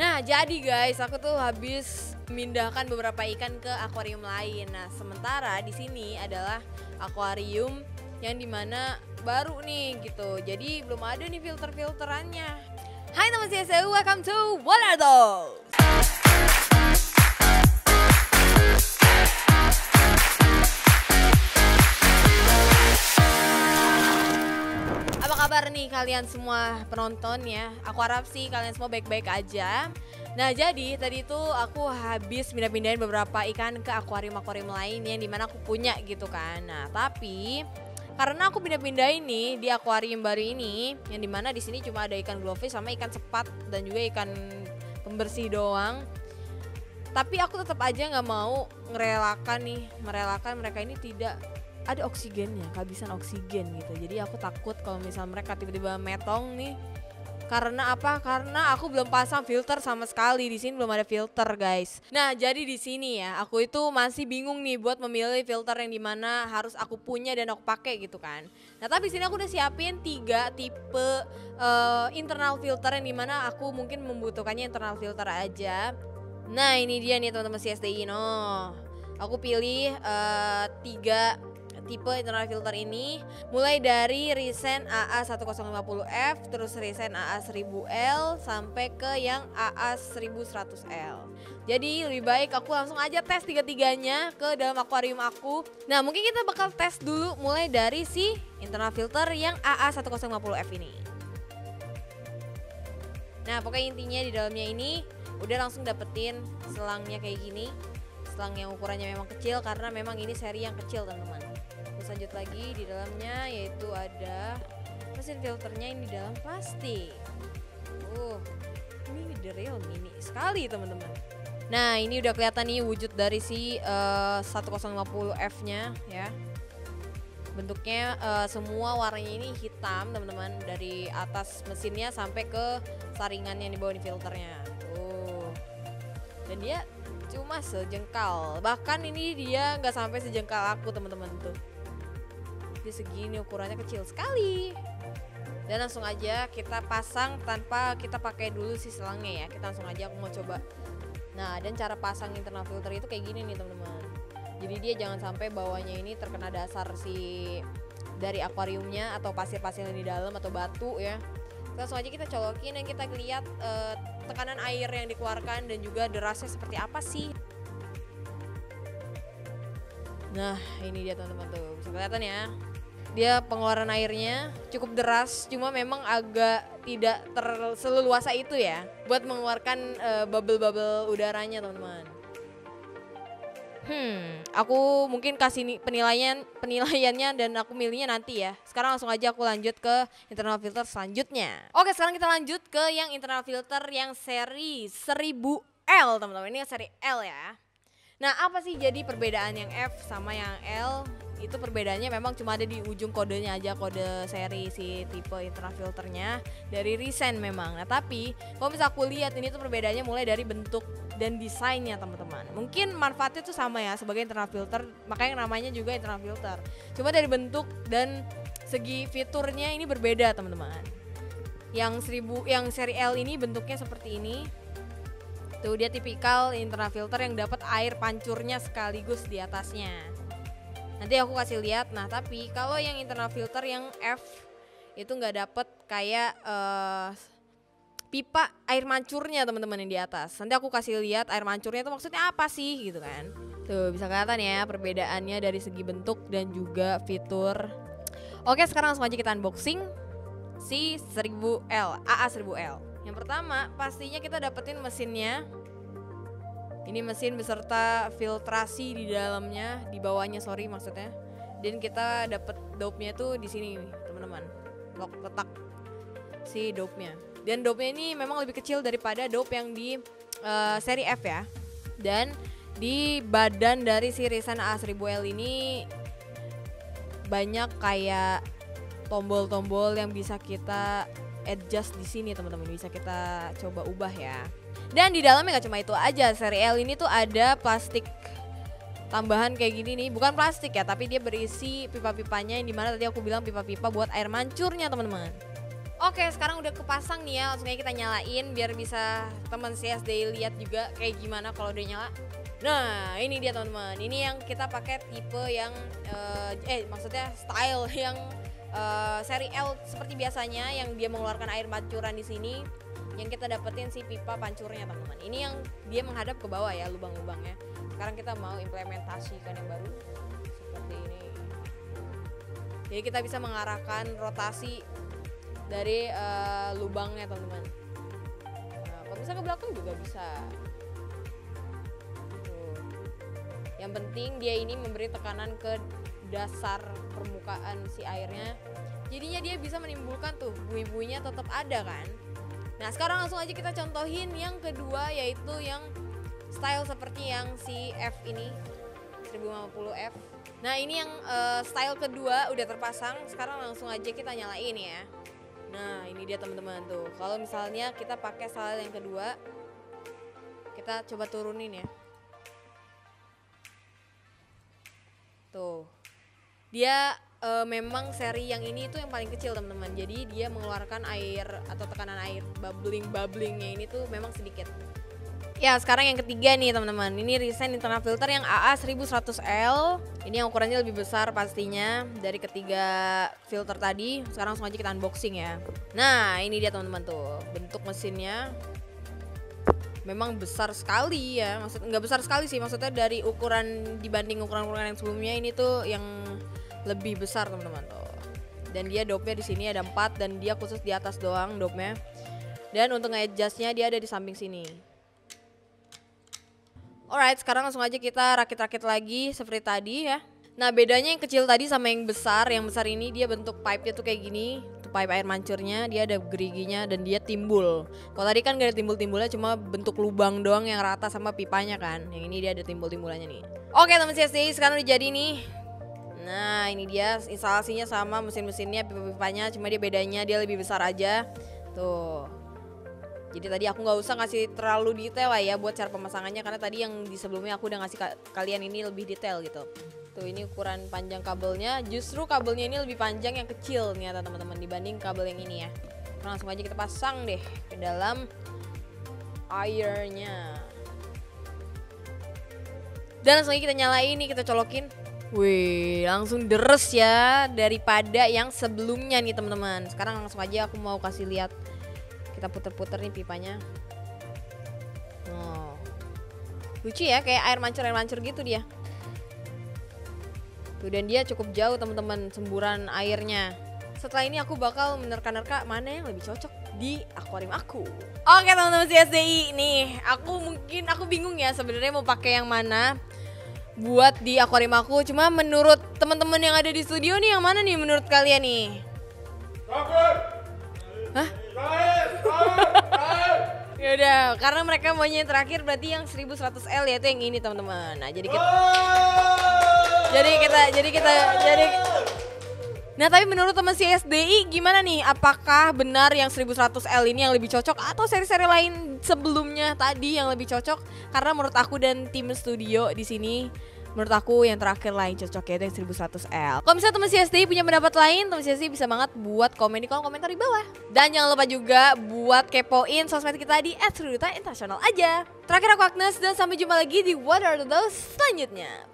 Nah jadi guys, aku tuh habis memindahkan beberapa ikan ke akuarium lain. Nah sementara di sini adalah akuarium yang dimana baru nih gitu. Jadi belum ada nih filterannya. Hai nama saya Seu, welcome to What Are Those? Apa kabar nih kalian semua penonton ya? Aku harap sih kalian semua baik-baik aja. Nah jadi tadi itu aku habis pindah-pindahin beberapa ikan ke akuarium-akuarium lain yang dimana aku punya gitu kan. Nah tapi karena aku pindah-pindahin nih di akuarium baru ini yang dimana di sini cuma ada ikan glowfish sama ikan sepat dan juga ikan pembersih doang. Tapi aku tetap aja nggak mau merelakan mereka ini tidak ada oksigennya, kehabisan oksigen gitu. Jadi aku takut kalau misal mereka tiba-tiba metong nih. Karena apa? Karena aku belum pasang filter sama sekali. Di sini belum ada filter, guys. Nah, jadi di sini ya, aku itu masih bingung nih buat memilih filter yang dimana harus aku punya dan aku pakai gitu kan. Nah, tapi di sini aku udah siapin 3 tipe internal filter yang dimana aku mungkin membutuhkannya internal filter aja. Nah, ini dia nih teman-teman CSDI no. Aku pilih 3 tipe internal filter ini mulai dari Risen AA1050F, terus Risen AA1000L sampai ke yang AA1100L. Jadi lebih baik aku langsung aja tes 3-tiganya ke dalam akuarium aku. Nah mungkin kita bakal tes dulu mulai dari si internal filter yang AA1050F ini. Nah pokoknya intinya di dalamnya ini udah langsung dapetin selangnya kayak gini. Selang yang ukurannya memang kecil karena memang ini seri yang kecil teman-teman. Terus lanjut lagi di dalamnya yaitu ada mesin filternya ini di dalam plastik. Ini the real mini sekali teman-teman. Nah ini udah kelihatan nih wujud dari si 1050F nya ya. Bentuknya semua warnanya ini hitam teman-teman, dari atas mesinnya sampai ke saringan yang dibawa di filternya. Dan dia cuma sejengkal, bahkan ini dia nggak sampai sejengkal aku teman-teman tuh. Dia segini ukurannya kecil sekali. Dan langsung aja kita pasang tanpa kita pakai dulu si selangnya ya. Kita langsung aja, aku mau coba. Nah dan cara pasang internal filter itu kayak gini nih teman-teman. Jadi dia jangan sampai bawahnya ini terkena dasar si dari akuariumnya atau pasir-pasir yang di dalam atau batu ya. Langsung aja kita colokin dan kita lihat tekanan air yang dikeluarkan dan juga derasnya seperti apa sih. Nah ini dia teman-teman tuh, bisa kelihatan ya. Dia pengeluaran airnya cukup deras, cuma memang agak tidak seleluasa itu ya buat mengeluarkan bubble-bubble udaranya teman-teman. Aku mungkin kasih penilaiannya dan aku milihnya nanti ya. Sekarang langsung aja aku lanjut ke internal filter selanjutnya. Oke, sekarang kita lanjut ke yang internal filter yang seri 1000L teman-teman. Ini yang seri L ya. Nah apa sih jadi perbedaan yang F sama yang L? Itu perbedaannya memang cuma ada di ujung kodenya aja, kode seri si tipe internal filternya dari Risen memang. Nah tapi kalau misalnya aku lihat ini tuh perbedaannya mulai dari bentuk dan desainnya teman-teman. Mungkin manfaatnya tuh sama ya sebagai internal filter, makanya namanya juga internal filter. Cuma dari bentuk dan segi fiturnya ini berbeda teman-teman. Yang seri L ini bentuknya seperti ini. Tuh dia tipikal internal filter yang dapat air pancurnya sekaligus di atasnya. Nanti aku kasih lihat. Nah tapi kalau yang internal filter yang F itu nggak dapet kayak pipa air mancurnya teman-teman yang di atas. Nanti aku kasih lihat air mancurnya itu maksudnya apa sih gitu kan. Tuh bisa kelihatan ya perbedaannya dari segi bentuk dan juga fitur. Oke sekarang langsung aja kita unboxing si 1000L, AA1000L. Yang pertama pastinya kita dapetin mesinnya. Ini mesin beserta filtrasi di dalamnya, di bawahnya maksudnya. Dan kita dapet dope-nya tuh di sini teman-teman. Letak si dope-nya. Dan dope-nya ini memang lebih kecil daripada dope yang di seri F ya. Dan di badan dari si Risen AA1000L ini banyak kayak tombol-tombol yang bisa kita adjust di sini teman-teman, bisa kita coba ubah ya. Dan di dalamnya gak cuma itu aja, seri L ini tuh ada plastik tambahan kayak gini nih, bukan plastik ya, tapi dia berisi pipa-pipanya yang dimana tadi aku bilang pipa-pipa buat air mancurnya teman-teman. Oke, sekarang udah kepasang nih ya, langsung aja kita nyalain biar bisa teman CSD lihat juga kayak gimana kalau udah nyala. Nah, ini dia teman-teman. Ini yang kita pakai tipe yang maksudnya style yang seri L seperti biasanya yang dia mengeluarkan air pancuran di sini. Yang kita dapetin si pipa pancurnya teman-teman. Ini yang dia menghadap ke bawah ya lubang-lubangnya. Sekarang kita mau implementasikan yang baru seperti ini. Jadi kita bisa mengarahkan rotasi dari lubangnya teman-teman. Nah, kalau bisa ke belakang juga bisa. Tuh. Yang penting dia ini memberi tekanan ke dasar permukaan si airnya. Jadinya dia bisa menimbulkan tuh buih-buihnya tetap ada kan. Nah sekarang langsung aja kita contohin yang kedua yaitu yang style seperti yang si F ini 1050F. Nah ini yang style kedua udah terpasang. Sekarang langsung aja kita nyalain ya. Nah ini dia teman-teman tuh. Kalau misalnya kita pakai style yang kedua, kita coba turunin ya. Tuh, dia memang seri yang ini tuh yang paling kecil teman-teman. Jadi dia mengeluarkan air atau tekanan air bubblingnya ini tuh memang sedikit. Ya sekarang yang ketiga nih teman-teman. Ini Resen internal filter yang AA1100L. Ini yang ukurannya lebih besar pastinya dari ketiga filter tadi. Sekarang langsung aja kita unboxing ya. Nah ini dia teman-teman tuh bentuk mesinnya. Memang besar sekali ya. Nggak besar sekali sih, maksudnya dari ukuran dibanding ukuran-ukuran yang sebelumnya ini tuh yang lebih besar teman-teman tuh. Dan dia dopnya di sini ada 4 dan dia khusus di atas doang dopnya. Dan untuk nge-adjustnya dia ada di samping sini. Alright, sekarang langsung aja kita rakit-rakit lagi seperti tadi ya. Nah bedanya yang kecil tadi sama yang besar ini dia bentuk pipe-nya tuh kayak gini. Tuh pipe air mancurnya, dia ada geriginya dan dia timbul. Kalau tadi kan gak ada timbul-timbulnya, cuma bentuk lubang doang yang rata sama pipanya kan. Yang ini dia ada timbul-timbulannya nih. Oke teman CSD, sekarang udah jadi nih. Nah ini dia instalasinya sama mesin-mesinnya, pipa-pipanya, cuma dia bedanya dia lebih besar aja. Tuh. Jadi tadi aku nggak usah ngasih terlalu detail lah ya buat cara pemasangannya, karena tadi yang di sebelumnya aku udah ngasih kalian ini lebih detail gitu. Tuh ini ukuran panjang kabelnya, justru kabelnya ini lebih panjang yang kecil nih teman-teman dibanding kabel yang ini ya. Nah, langsung aja kita pasang deh ke dalam airnya. Dan langsung aja kita nyalain nih, kita colokin. Wih, langsung deres ya daripada yang sebelumnya nih teman-teman. Sekarang langsung aja aku mau kasih lihat. Kita puter-puter nih pipanya. Oh. Lucu ya, kayak air mancur gitu dia. Tuh, dan dia cukup jauh teman-teman semburan airnya. Setelah ini aku bakal menerka-nerka mana yang lebih cocok di akuarium aku. Oke teman-teman CSDI, nih aku bingung ya sebenarnya mau pakai yang mana buat di akuarium aku. Cuma menurut teman-teman yang ada di studio nih, yang mana nih menurut kalian nih? Hah? Yaudah, karena mereka maunya yang terakhir berarti yang 1100L yaitu yang ini teman-teman. Nah jadi kita Nah tapi menurut teman CSDI gimana nih? Apakah benar yang 1100L ini yang lebih cocok atau seri-seri lain sebelumnya tadi yang lebih cocok? Karena menurut aku dan tim studio di sini, menurut aku yang terakhir lain cocok yaitu yang 1100L. Kalau misalnya teman CSDI punya pendapat lain, teman CSDI bisa banget buat komen di kolom komentar di bawah. Dan jangan lupa juga buat kepoin sosmed kita di @Sriduta International aja. Terakhir aku Agnes dan sampai jumpa lagi di What Are Those selanjutnya.